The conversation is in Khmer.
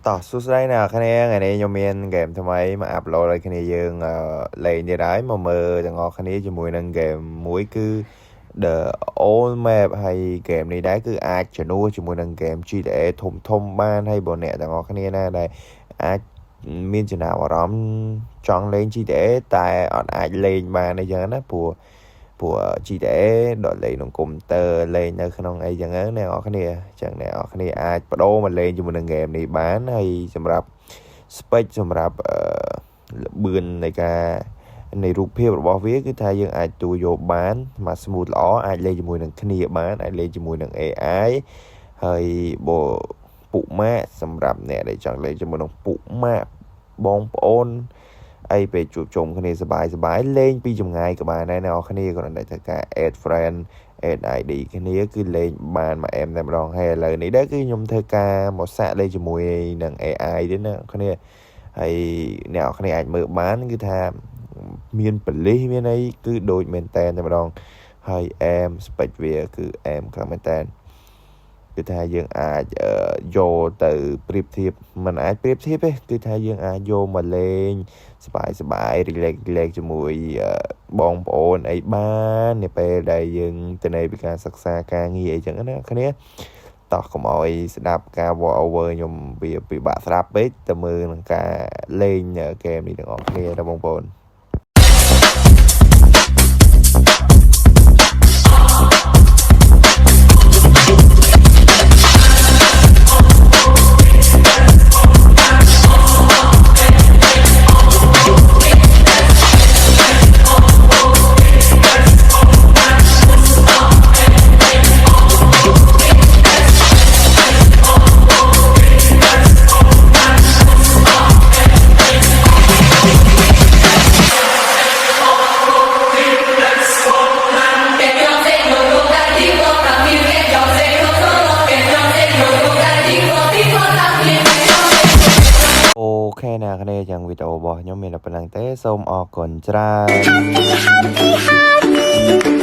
ต่อสู้ได้นะคะแนนไงนี้ยมเมียนเกมทำไมมาอัพโหลดอะไรคะแนนยังเลยในร้ายมาเมื่อจะงอคะแนนจะมวยนังเกมมวยคือ The Old Map hay เกมนี้ได้คืออาจจะนู้จะมวยนังเกม GTA ทมบ้านให้บนเนี่ยแต่งอคะแนนน่าได้อาจមានចំណាប់អារម្មណ៍ចង់លេង GTA តែអត់អាចលេងបានអីចឹងណាព្រោះ GTA ដកលេងក្នុងកុំព្យូទ័រលេងនៅក្នុងអីចឹងណាអ្នកនរគ្នាចឹងអ្នកនរគ្នាអាចបដូរមកលេងជាមួយនឹងហ្គេមនេះបានហើយសម្រាប់ spec សម្រាប់ល្បឿននៃការនៃរូបភាពរបស់វាគឺថាយើងអាចទូយកបានមក smooth ល្អអាចលេងជាមួយនឹងគ្នាបានអាចលេងជាមួយនឹង AI ហើយបើពុកម៉ាក់សម្រាប់អ្នកដែលចង់លេងជាមួយនឹងពុកម៉ាក់បងប្អូនអីពេលជួបជុំគ្នាសប្បាយលេងពីចម្ងាយក៏បានដែរអ្នកនរគ្នាគ្រាន់តែធ្វើការ add friend add ID គ្នាគឺលេងបានមកអែមតែម្ដងហើយឥឡូវនេះដែរគឺខ្ញុំធ្វើការមកសាកលេងជាមួយនឹង AI ទេណាគ្នាហើយអ្នកនរគ្នាអាចមើលបានគឺថាមានប៉លិសមានអីគឺដូចមែនតែម្ដងហើយអែម spec វាគឺអែមខ្លាំងមែនតែគឺថាយើងអាចយកទៅប្រៀបធៀបមិនអាចប្រៀបធៀបទេគឺថាយើងអាចយកមកលេងសប្បាយ relax ជាមួយបងប្អូនអីបាននៅពេលដែលយើងទៅនៃពីការសិក្សាការងារអីចឹងណាគ្នាតោះកុំឲ្យស្ដាប់ការ voice over ខ្ញុំវាពិបាកស្ដាប់ពេកទៅមើលនឹងការលេងហ្គេមនេះទាំងអស់គ្នាដល់បងប្អូនអូខេណាគ្នាចឹងវីដេអូរបស់ខ្ញុំមានតែប៉ុណ្្នឹងទេសូមអរគុណច្រើន